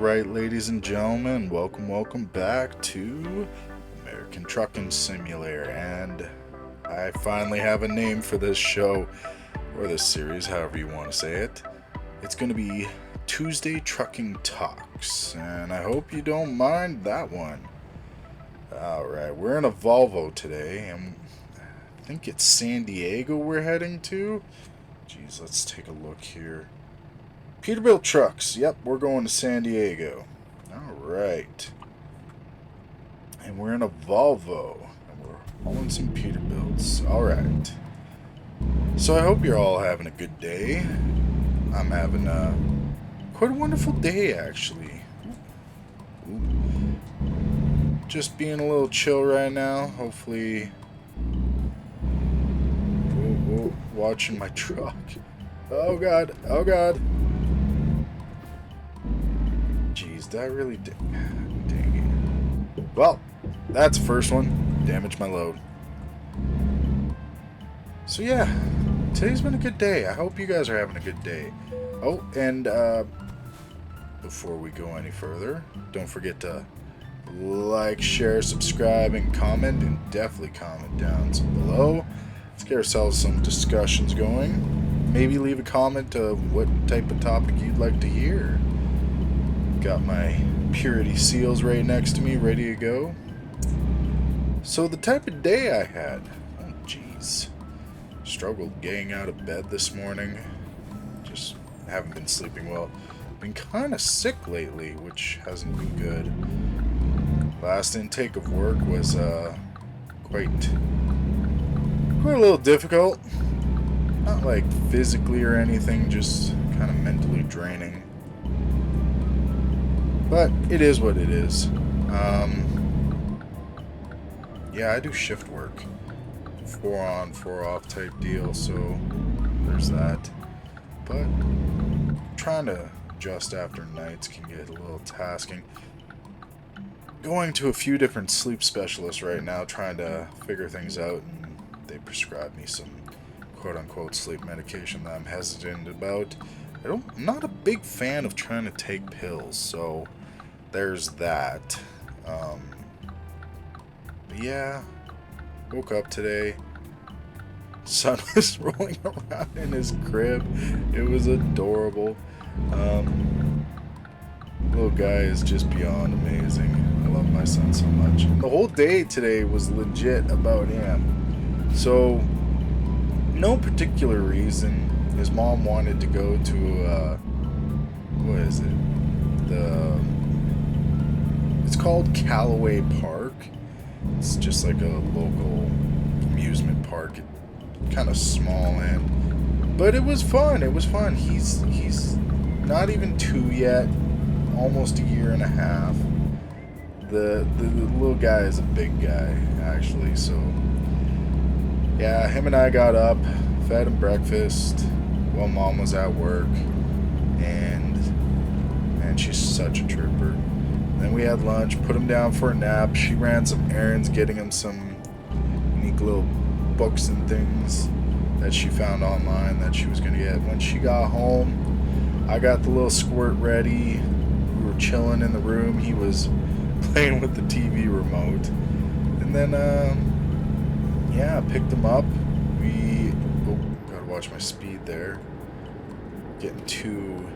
Alright, ladies and gentlemen, welcome back to American Trucking Simulator. And I finally have a name for this show, or this series, however you want to say it. It's going to be Tuesday Trucking Talks, and I hope you don't mind that one. Alright, we're in a Volvo today, and I think it's San Diego we're heading to. Jeez, let's take a look here. Peterbilt trucks. Yep, we're going to San Diego. Alright. And we're in a Volvo. And we're hauling some Peterbilts. Alright. So I hope you're all having a good day. I'm having quite a wonderful day, actually. Ooh. Just being a little chill right now. Hopefully... Whoa, watching my truck. Oh god, oh god. Jeez, that really dang it. Well, that's the first one. Damaged my load. So yeah, today's been a good day. I hope you guys are having a good day. Oh, and before we go any further, don't forget to like, share, subscribe, and comment, and definitely comment down below. Let's get ourselves some discussions going. Maybe leave a comment of what type of topic you'd like to hear. Got my purity seals right next to me, ready to go. So the type of day I had, oh jeez, struggled getting out of bed this morning. Just haven't been sleeping well. Been kind of sick lately, which hasn't been good. Last intake of work was quite a little difficult. Not like physically or anything, just kind of mentally draining. But it is what it is. Yeah, I do shift work. 4 on, 4 off type deal, so there's that. But trying to adjust after nights can get a little tasking. Going to a few different sleep specialists right now, trying to figure things out, and they prescribed me some quote-unquote sleep medication that I'm hesitant about. I'm not a big fan of trying to take pills, so there's that. But yeah, woke up today. Son was rolling around in his crib. It was adorable. Little guy is just beyond amazing. I love my son so much. The whole day today was legit about him. So, no particular reason. His mom wanted to go to, what is it? It's called Callaway Park. It's just like a local amusement park. Kind of small, but it was fun. It was fun. He's not even 2 yet. Almost a year and a half. The little guy is a big guy, actually, so yeah, him and I got up, fed him breakfast while Mom was at work, and she's such a trooper. Then we had lunch, put him down for a nap. She ran some errands, getting him some unique little books and things that she found online that she was going to get. When she got home, I got the little squirt ready. We were chilling in the room. He was playing with the TV remote. And then, yeah, I picked him up. Gotta watch my speed there. Getting too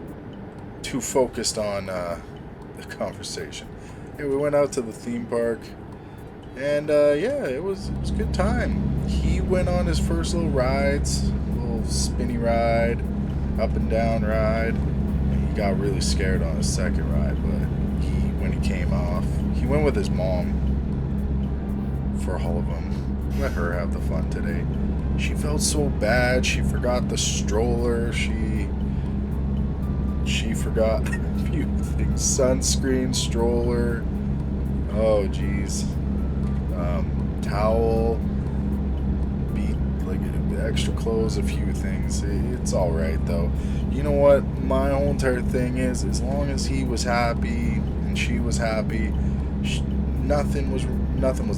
focused on the conversation. Yeah, we went out to the theme park. And, yeah, it was a good time. He went on his first little rides. A little spinny ride. Up and down ride. And he got really scared on his second ride, but when he came off, he went with his mom for all of them. Let her have the fun today. She felt so bad. She forgot the stroller. She forgot a few things. Sunscreen, stroller. Oh, jeez. Towel. Extra clothes, a few things. It's alright though. You know what my whole entire thing is, as long as he was happy and she was happy, nothing was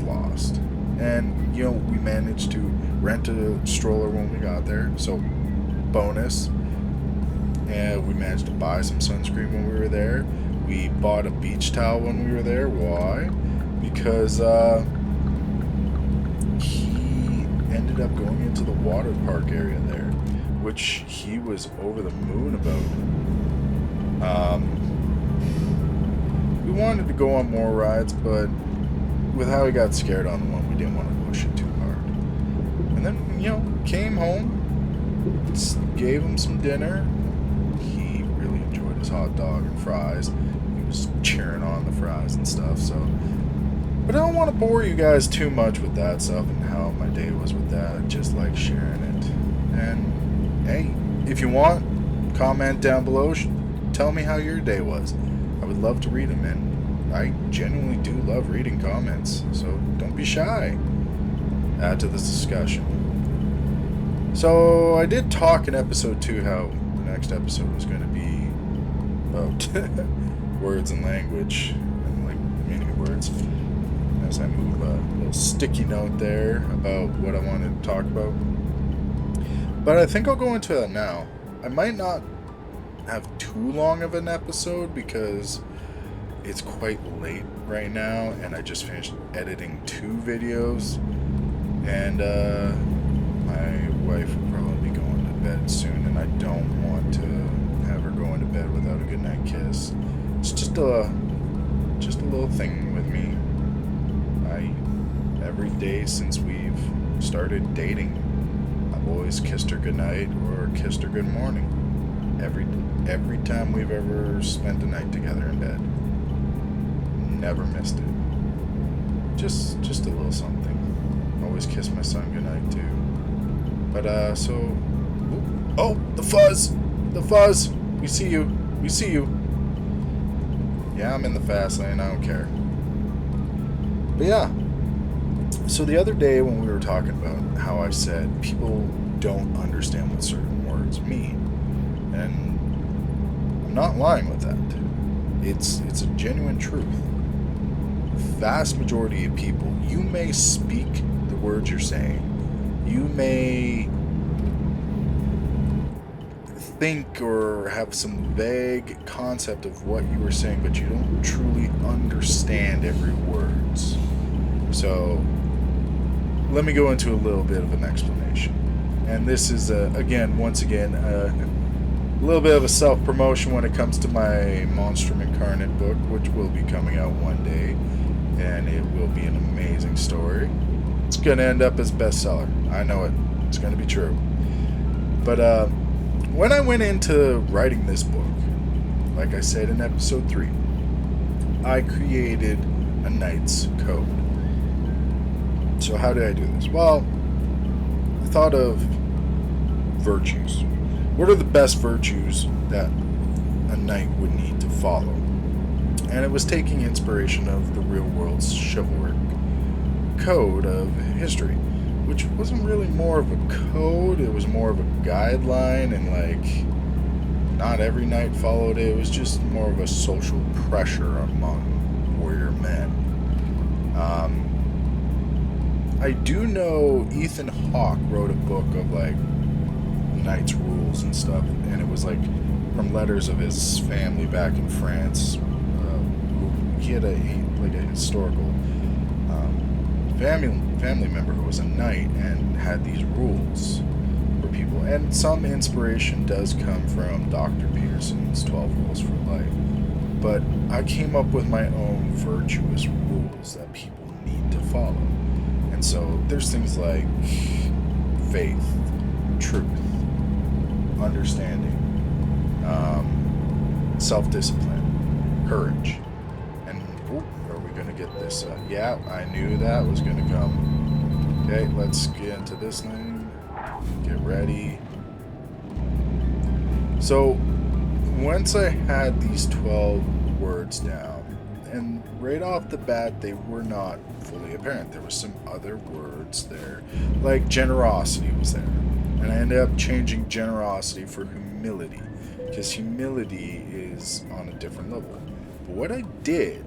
lost. And you know, we managed to rent a stroller when we got there, so bonus. And we managed to buy some sunscreen when we were there. We bought a beach towel when we were there. Why? Because he ended up going into the water park area there, which he was over the moon about. We wanted to go on more rides, but with how he got scared on the one, we didn't want to push it too hard. And then, came home, gave him some dinner. He really enjoyed his hot dog and fries. He was cheering on the fries and stuff, so. But I don't want to bore you guys too much with that stuff and how my day was with that. I just like sharing it. And, hey, if you want, comment down below. Tell me how your day was. I would love to read them, and I genuinely do love reading comments, so don't be shy. Add to this discussion. So I did talk in episode 2 how the next episode was going to be about words and language and like meaning of words. As I move a little sticky note there about what I wanted to talk about. But I think I'll go into that now. I might not have too long of an episode because it's quite late right now and I just finished editing 2 videos, and my wife will probably be going to bed soon, and I don't want to have her going to bed without a goodnight kiss. It's just a little thing with me. Every day since we've started dating, I've always kissed her goodnight or kissed her good morning. Every time we've ever spent a night together in bed. Never missed it. Just a little something. Always kiss my son goodnight too. But oh, the fuzz! We see you. Yeah, I'm in the fast lane, I don't care. But yeah. So the other day when we were talking about how I said people don't understand what certain words mean, and I'm not lying with that. It's a genuine truth. The vast majority of people, you may speak the words you're saying, you may think or have some vague concept of what you were saying, but you don't truly understand every words. So let me go into a little bit of an explanation. And this is, once again, a little bit of a self-promotion when it comes to my Monstrum Incarnate book, which will be coming out one day. And it will be an amazing story. It's going to end up as bestseller. I know it. It's going to be true. But when I went into writing this book, like I said in episode 3, I created a knight's code. So how did I do this? Well, I thought of virtues. What are the best virtues that a knight would need to follow? And it was taking inspiration of the real world's chivalric code of history, which wasn't really more of a code, it was more of a guideline, and like not every knight followed it. It was just more of a social pressure among warrior men. I do know Ethan Hawke wrote a book of like knights rules and stuff, and it was like from letters of his family back in France. He had a historical family member who was a knight and had these rules for people, and some inspiration does come from Dr. Peterson's 12 Rules for Life, but I came up with my own virtuous rules that people need to follow. And so there's things like faith, truth, understanding, self-discipline, courage, and are we going to get this? Yeah, I knew that was going to come. Okay, let's get into this thing. Get ready. So once I had these 12 words down, and right off the bat, they were not fully apparent. There were some other words there, like generosity was there. And I ended up changing generosity for humility, because humility is on a different level. But what I did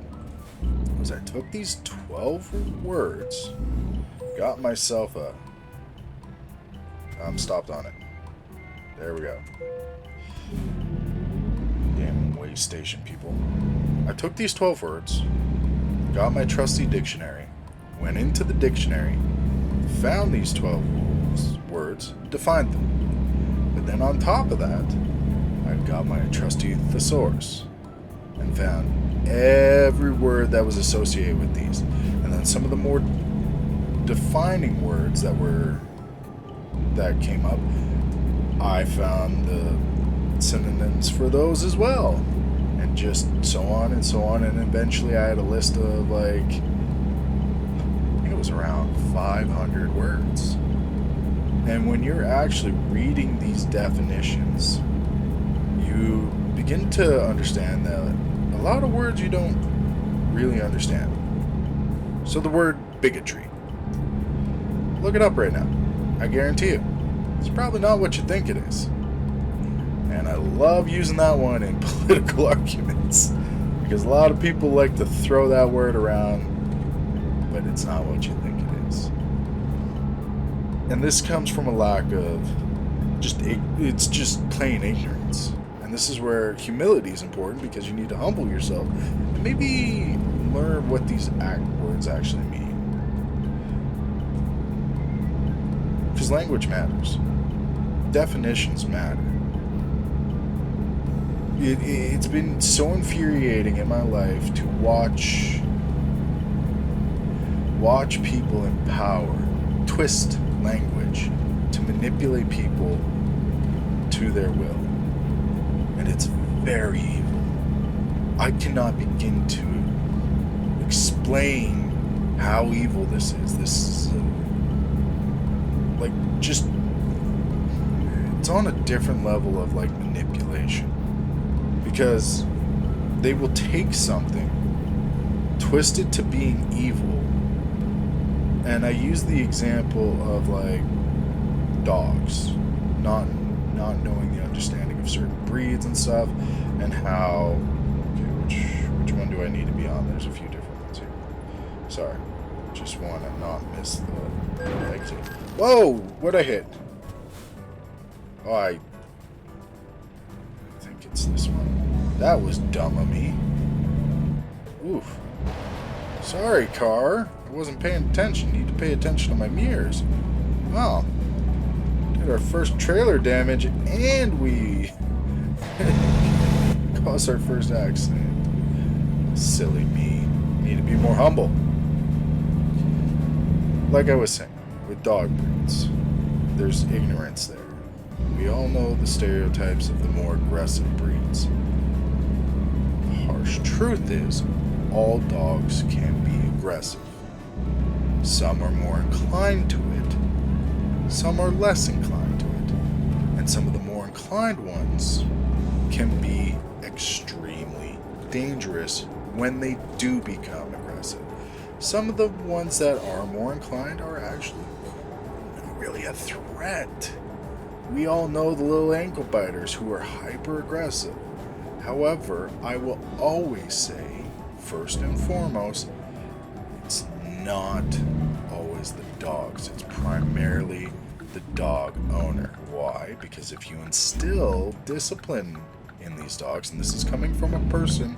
was I took these 12 words, got myself a... I'm stopped on it. There we go. Damn way station people. I took these 12 words, got my trusty dictionary, went into the dictionary, found these 12 words, defined them. But then on top of that, I got my trusty thesaurus and found every word that was associated with these. And then some of the more defining words that came up, I found the synonyms for those as well. And just so on and so on, and eventually I had a list of like, I think it was around 500 words. And when you're actually reading these definitions, you begin to understand that a lot of words you don't really understand. So the word bigotry, look it up right now. I guarantee you, it's probably not what you think it is. And I love using that one in political arguments, because a lot of people like to throw that word around, but it's not what you think it is. And this comes from a lack of it's just plain ignorance. And this is where humility is important, because you need to humble yourself and maybe learn what these words actually mean. Because language matters. Definitions matter. It's been so infuriating in my life to watch people in power twist language to manipulate people to their will. And it's very evil. I cannot begin to explain how evil this is. This is it's on a different level of like manipulation. Because they will take something, twist it to being evil. And I use the example of like dogs, not knowing the understanding of certain breeds and stuff, and how, okay, which one do I need to be on? There's a few different ones here. Sorry, just want to not miss the exit. Whoa, what'd I hit? Oh, I think it's this one. That was dumb of me. Oof. Sorry, car. I wasn't paying attention. Need to pay attention to my mirrors. Wow. Did our first trailer damage, and we caused our first accident. Silly me. Need to be more humble. Like I was saying, with dog breeds, there's ignorance there. We all know the stereotypes of the more aggressive breeds. Harsh truth is, all dogs can be aggressive. Some are more inclined to it, some are less inclined to it, and some of the more inclined ones can be extremely dangerous when they do become aggressive. Some of the ones that are more inclined are actually not really a threat. We all know the little ankle biters who are hyper aggressive. However, I will always say, first and foremost, it's not always the dogs. It's primarily the dog owner. Why? Because if you instill discipline in these dogs, and this is coming from a person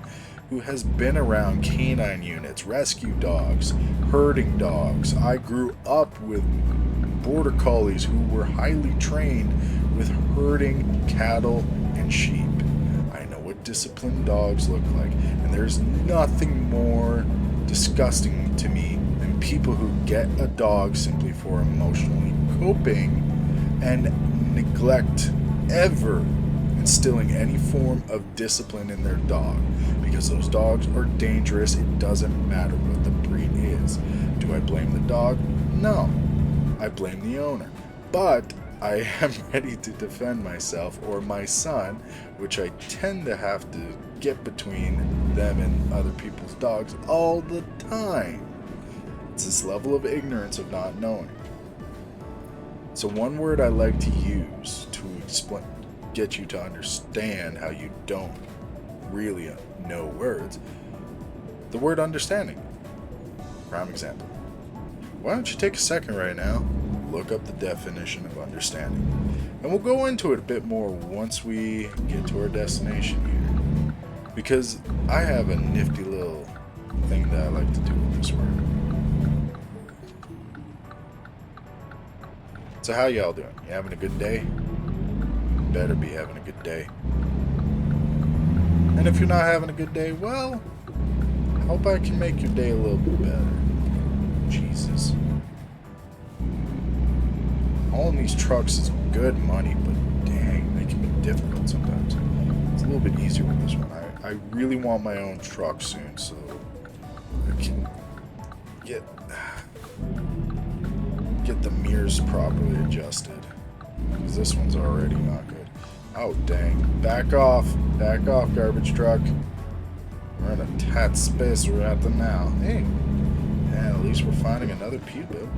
who has been around canine units, rescue dogs, herding dogs. I grew up with border collies who were highly trained with herding cattle and sheep. I know what disciplined dogs look like, and there's nothing more disgusting to me than people who get a dog simply for emotionally coping and neglect ever instilling any form of discipline in their dog, because those dogs are dangerous. It doesn't matter what the breed is. Do I blame the dog? No. I blame the owner. But I am ready to defend myself or my son, which I tend to have to get between them and other people's dogs all the time. It's this level of ignorance of not knowing. So one word I like to use to get you to understand how you don't really know words, the word understanding. Prime example. Why don't you take a second right now, look up the definition of understanding, and we'll go into it a bit more once we get to our destination here. because I have a nifty little thing that I like to do with this work. So how y'all doing? You having a good day? Better be having a good day. And if you're not having a good day, well, I hope I can make your day a little bit better. Jesus. Owning these trucks is good money, but dang, they can be difficult sometimes. It's a little bit easier with this one. I really want my own truck soon, so I can get the mirrors properly adjusted. Because this one's already not good. Oh, dang. Back off, garbage truck. We're in a tight space we're at now. Hey, yeah, at least we're finding another Peterbilt.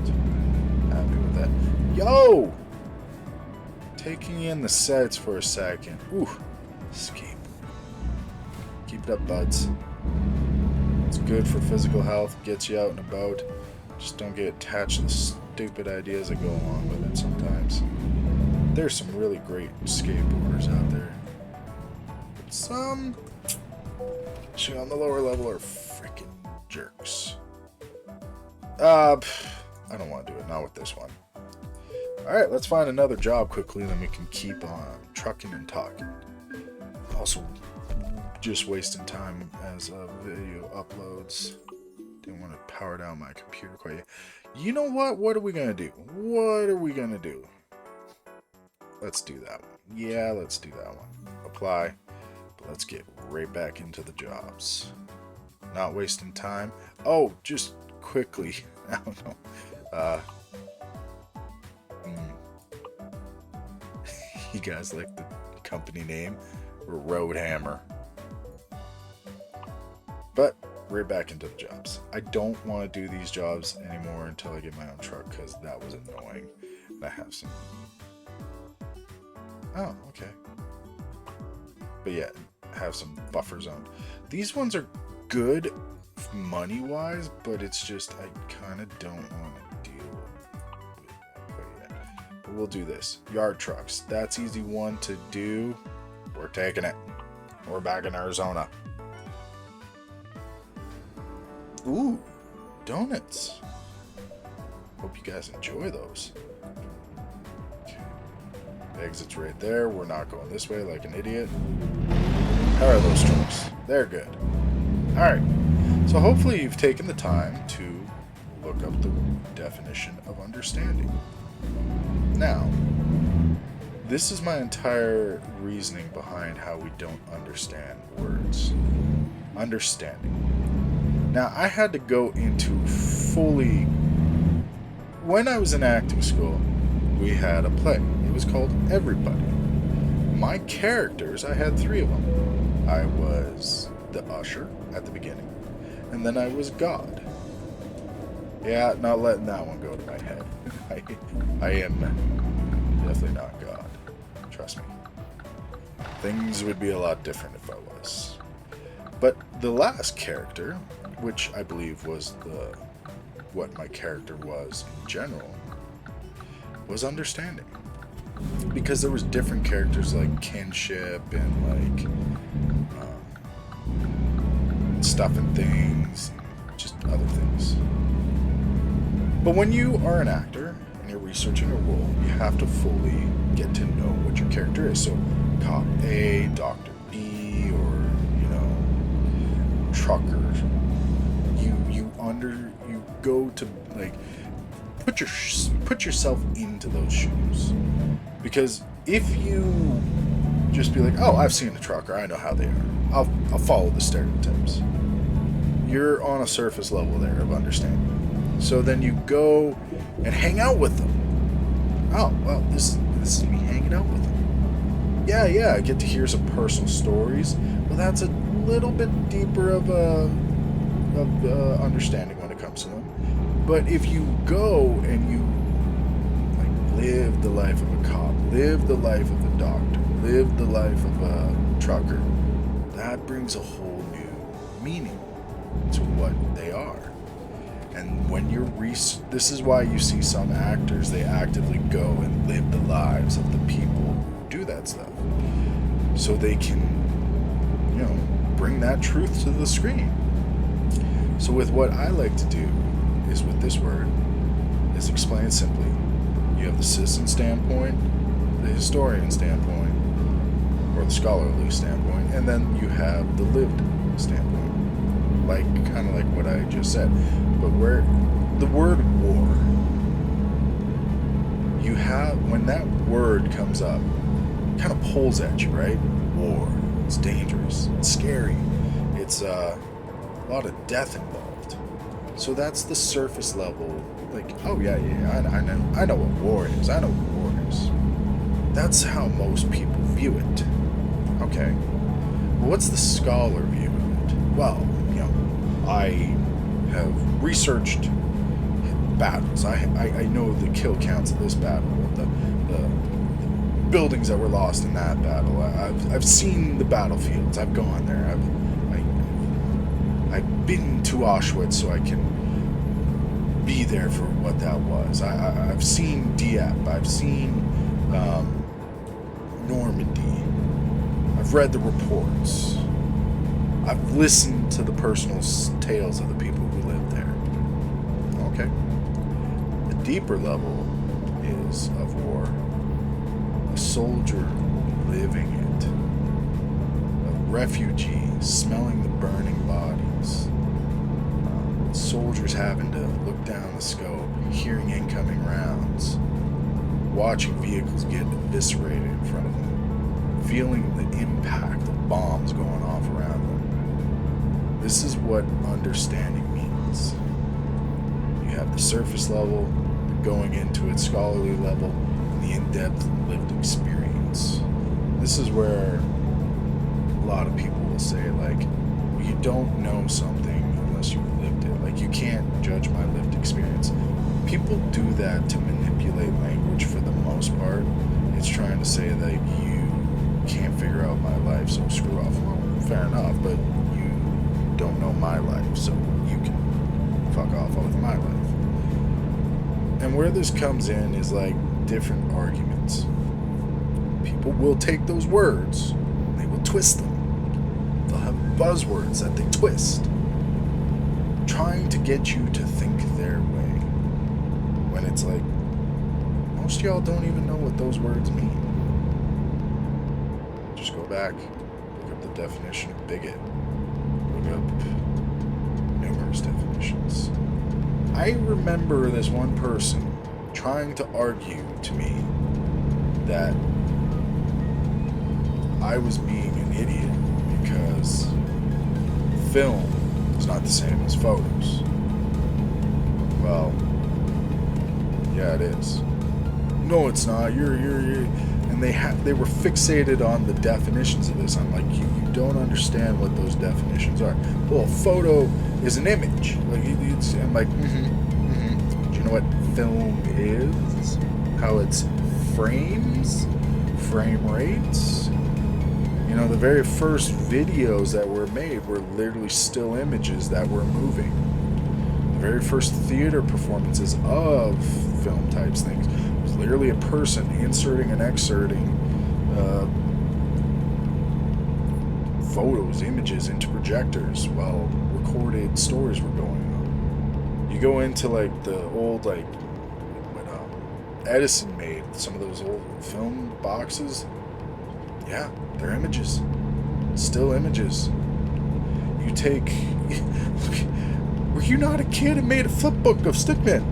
Happy with that. Yo! Taking in the sights for a second. Ooh, escape. Keep it up, buds. It's good for physical health, gets you out and about. Just don't get attached to the stupid ideas that go along with it sometimes. There's some really great skateboarders out there. But some, especially on the lower level, are freaking jerks. I don't want to do it. Not with this one. Alright, let's find another job quickly, and then we can keep on trucking and talking. Also, just wasting time as video uploads. Didn't want to power down my computer quite yet. You know what? What are we going to do? Let's do that one. Yeah, let's do that one. Apply. But let's get right back into the jobs. Not wasting time. Oh, just quickly. I don't know. You guys like the company name? Roadhammer. But right back into the jobs. I don't want to do these jobs anymore until I get my own truck, because that was annoying. And I have some... Oh, okay. But yeah, have some buffer zone. These ones are good money-wise, but it's just I kind of don't want to deal with that quite yet. But we'll do this. Yard trucks. That's easy one to do. We're taking it. We're back in Arizona. Ooh, donuts. Hope you guys enjoy those. Okay. Exit's right there. We're not going this way like an idiot. How are those trucks? They're good. Alright. So hopefully you've taken the time to look up the definition of understanding. Now, this is my entire reasoning behind how we don't understand words. Understanding. Now, I had to go into fully... When I was in acting school, we had a play. It was called Everybody. My characters, I had 3 of them. I was the usher at the beginning, and then I was God. Yeah, not letting that one go to my head. I am definitely not God. Trust me. Things would be a lot different if I was. But the last character, which I believe was what my character was in general, was understanding. Because there was different characters like kinship and like stuff and things, and just other things. But when you are an actor and you're researching a role, you have to fully get to know what your character is. So cop A, Dr. B, or trucker. You go to like put yourself into those shoes, because if you just be like, oh, I've seen a trucker, I know how they are, I'll follow the stereotypes, you're on a surface level there of understanding. So then you go and hang out with them. Oh, well, this is me hanging out with them. Yeah, I get to hear some personal stories. Well, that's a little bit deeper of understanding when it comes to them. But if you go and you like live the life of a cop, live the life of a doctor, live the life of a trucker, that brings a whole new meaning to what they are. And when you're this is why you see some actors, they actively go and live the lives of the people who do that stuff, so they can bring that truth to the screen. So with what I like to do is with this word is explain simply. You have the citizen standpoint, the historian standpoint, or the scholarly standpoint, and then you have the lived standpoint. Like, kind of like what I just said. But where the word war, you have, when that word comes up, it kind of pulls at you, right? War. It's dangerous. It's scary. It's a lot of death involved. So that's the surface level. Like, oh yeah, I know what war is. I know what war is. That's how most people view it. Okay. Well, what's the scholar view of it? Well, I have researched battles. I know the kill counts of this battle, the buildings that were lost in that battle. I've seen the battlefields. I've gone there. I've been to Auschwitz, so I can be there for what that was. I've seen Dieppe. I've seen Normandy. I've read the reports. I've listened to the personal tales of the people who lived there. Okay. The deeper level is of war. A soldier living it. A refugee smelling the burning bodies. Soldiers having to look down the scope, hearing incoming rounds, watching vehicles get eviscerated in front of them, feeling the impact of bombs going off around them. This is what understanding means. You have the surface level, going into its scholarly level, and the in-depth lived experience. This is where a lot of people will say, like, you don't know something unless you've lived it. Like, you can't judge my lived experience. People do that to manipulate language for the most part. It's trying to say that you can't figure out my life, so screw off. Well, fair enough, but you don't know my life, so you can fuck off with my life. And where this comes in is like different arguments. People will take those words, and they will twist them. They'll have buzzwords that they twist, trying to get you to think their way. When it's like, most of y'all don't even know what those words mean. Just go back, look up the definition of bigot, look up numerous definitions. I remember this one person trying to argue to me that I was being an idiot because film is not the same as photos. Well, yeah, it is. No, it's not. You're. And they were fixated on the definitions of this. I'm like, you don't understand what those definitions are. Well, a photo is an image. Like, I'm like, Do you know what film is? How it's frames, frame rates. The very first videos that were made were literally still images that were moving. The very first theater performances of film types things was literally a person inserting and excerting photos, images into projectors while recorded stories were going on. You go into like the old when Edison made some of those old film boxes. Yeah, they're images. Still images. You take... Were you not a kid and made a flip book of Stickman?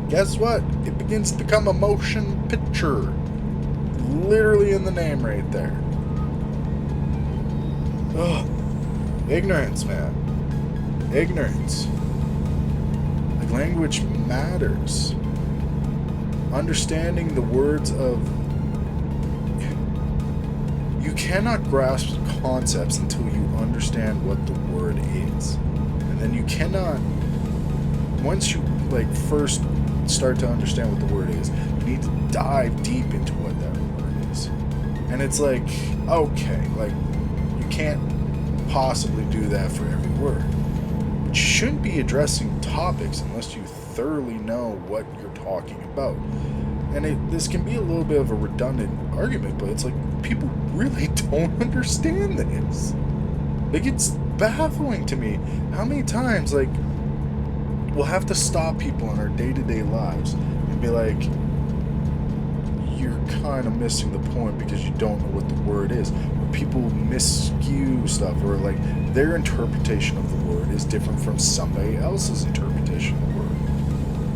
Guess what? It begins to become a motion picture. Literally in the name right there. Ugh. Ignorance, man. Ignorance. Like, language matters. Understanding the words of... You cannot grasp concepts until you understand what the word is. And then you cannot... Once you, first start to understand what the word is, you need to dive deep into what that word is. And it's like, okay, you can't possibly do that for every word. But you shouldn't be addressing topics unless you thoroughly know what you're talking about. And this can be a little bit of a redundant argument, but it's like, people really don't understand this. Like, it's baffling to me how many times, like, we'll have to stop people in our day-to-day lives and be like, you're kind of missing the point because you don't know what the word is. Or people miscue stuff, or like their interpretation of the word is different from somebody else's interpretation of the word.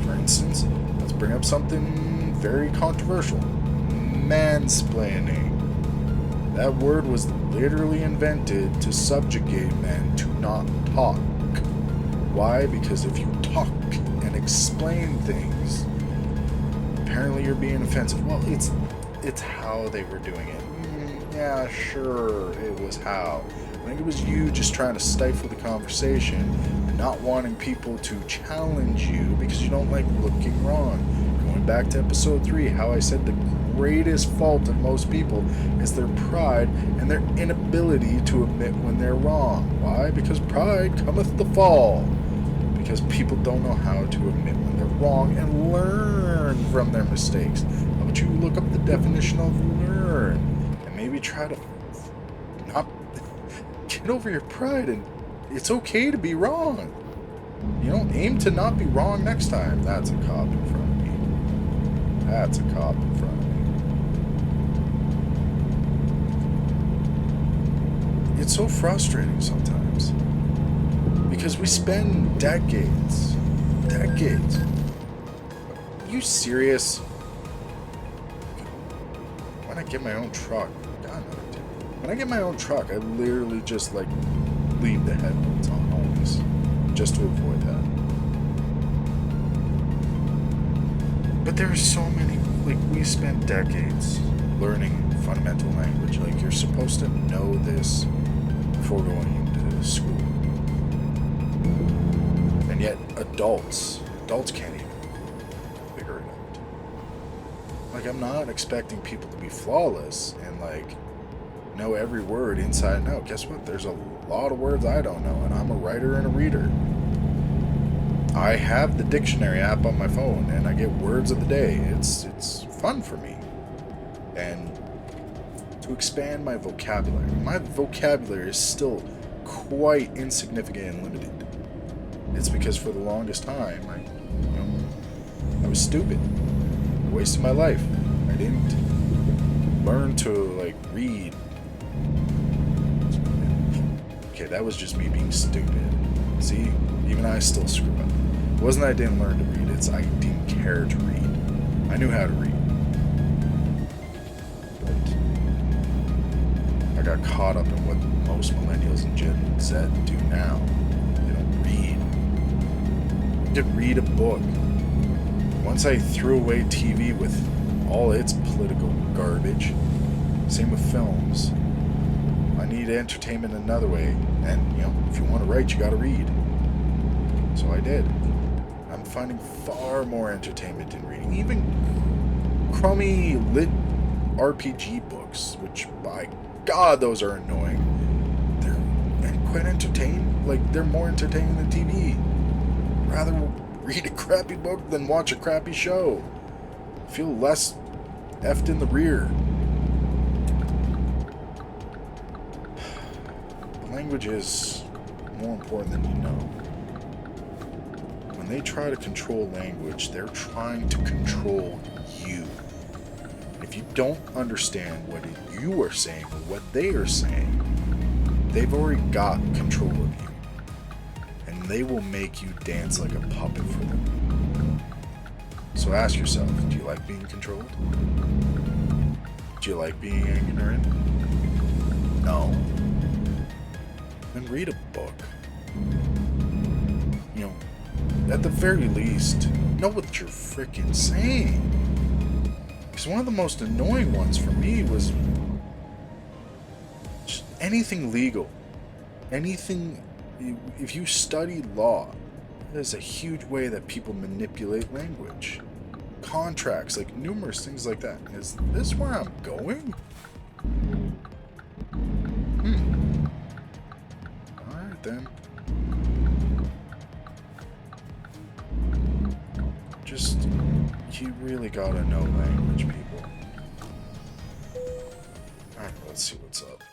For instance, let's bring up something very controversial. Mansplaining. That word was literally invented to subjugate men to not talk. Why? Because if you talk and explain things, apparently you're being offensive. Well, it's how they were doing it. Yeah, sure, it was how. I think it was you just trying to stifle the conversation and not wanting people to challenge you because you don't like looking wrong. Going back to episode 3, how I said the greatest fault of most people is their pride and their inability to admit when they're wrong. Why? Because pride cometh the fall. Because people don't know how to admit when they're wrong and learn from their mistakes. How about you look up the definition of learn and maybe try to not get over your pride, and it's okay to be wrong. You know, aim to not be wrong next time. That's a cop in front of me. That's a cop in front of me. It's so frustrating sometimes. Because we spend decades. Are you serious? When I get my own truck, God, no, I didn't. When I get my own truck, I literally just like leave the headlights on always, just to avoid that. But there are so many, like, we spent decades learning fundamental language. Like, you're supposed to know this before going into school. And yet, adults can't even figure it out. Like, I'm not expecting people to be flawless and, like, know every word inside and out. Guess what? There's a lot of words I don't know, and I'm a writer and a reader. I have the dictionary app on my phone, and I get words of the day. It's fun for me. And to expand my vocabulary is still quite insignificant and limited. It's because for the longest time, I was stupid. I wasted my life. I didn't learn to, like, read. Okay, that was just me being stupid. See? Even I still screw up. It wasn't that I didn't learn to read, it's I didn't care to read. I knew how to read. But I got caught up in what most millennials and Gen Z do now. They don't read. I did read a book. Once I threw away TV with all its political garbage, same with films. I need entertainment another way, and, if you want to write, you gotta read. So I did. I'm finding far more entertainment in reading, even crummy lit RPG books, which, by God, those are annoying. They're quite entertaining. Like, they're more entertaining than TV. Rather read a crappy book than watch a crappy show. Feel less effed in the rear. Language is more important than you know. When they try to control language, they're trying to control you. If you don't understand what you are saying or what they are saying, they've already got control of you. And they will make you dance like a puppet for them. So ask yourself, do you like being controlled? Do you like being ignorant? No. Then read a book. At the very least, know what you're freaking saying. Because one of the most annoying ones for me was just anything legal. Anything, if you study law, there's a huge way that people manipulate language. Contracts, like numerous things like that. Is this where I'm going? Alright then. Just, you really gotta know language, people. Alright, let's see what's up.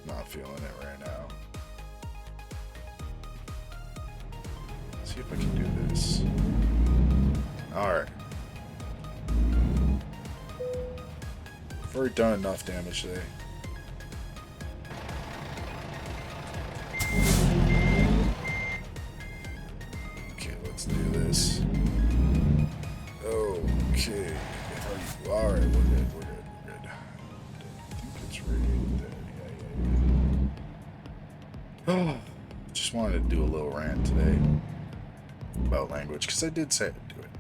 Not feeling it right now. Let's see if I can do this. Alright. I've already done enough damage today. Okay, let's do this. Okay. Alright, we're good, we're good, we're good. I think it's right there. Yeah. Just wanted to do a little rant today about language, because I did say I'd do it.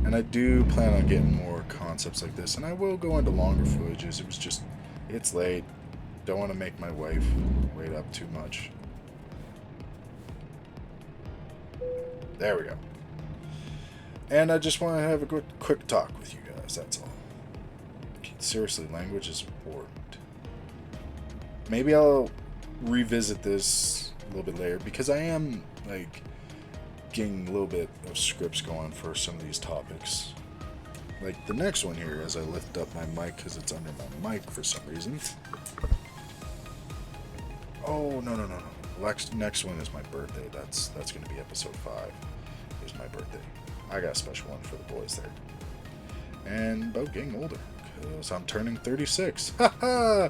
And I do plan on getting more concepts like this, and I will go into longer footages. It was just, it's late. Don't want to make my wife wait up too much. There we go. And I just want to have a quick talk with you guys, that's all. Seriously, language is important. Maybe I'll revisit this a little bit later, because I am, like, getting a little bit of scripts going for some of these topics. Like the next one here, as I lift up my mic because it's under my mic for some reason. Oh, no. Next one is my birthday. That's going to be episode 5. Is my birthday. I got a special one for the boys there. And about getting older, because I'm turning 36. Ha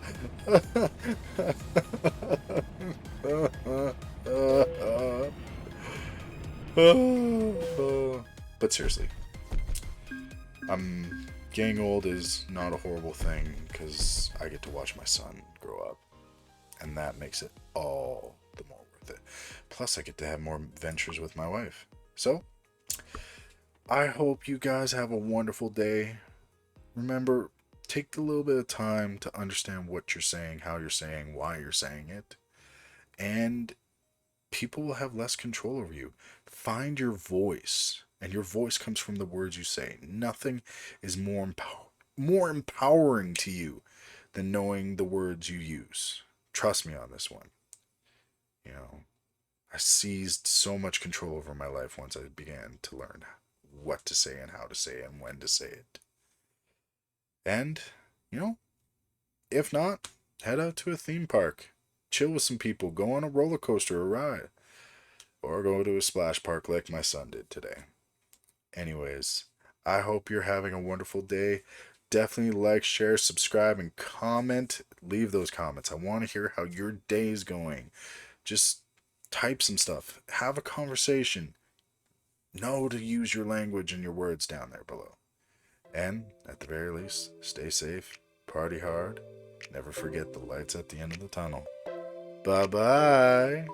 But seriously, getting old is not a horrible thing, because I get to watch my son grow up, and that makes it all the more worth it. Plus, I get to have more adventures with my wife. So, I hope you guys have a wonderful day. Remember, take a little bit of time to understand what you're saying, how you're saying, why you're saying it, and people will have less control over you. Find your voice, and your voice comes from the words you say. Nothing is more empowering to you than knowing the words you use. Trust me on this one. You know, I seized so much control over my life once I began to learn what to say and how to say it and when to say it. And, you know, if not, head out to a theme park. Chill with some people. Go on a roller coaster or ride. Or go to a splash park like my son did today. Anyways, I hope you're having a wonderful day. Definitely like, share, subscribe, and comment. Leave those comments. I want to hear how your day is going. Just type some stuff. Have a conversation. Know to use your language and your words down there below. And, at the very least, stay safe, party hard, never forget the lights at the end of the tunnel. Bye-bye!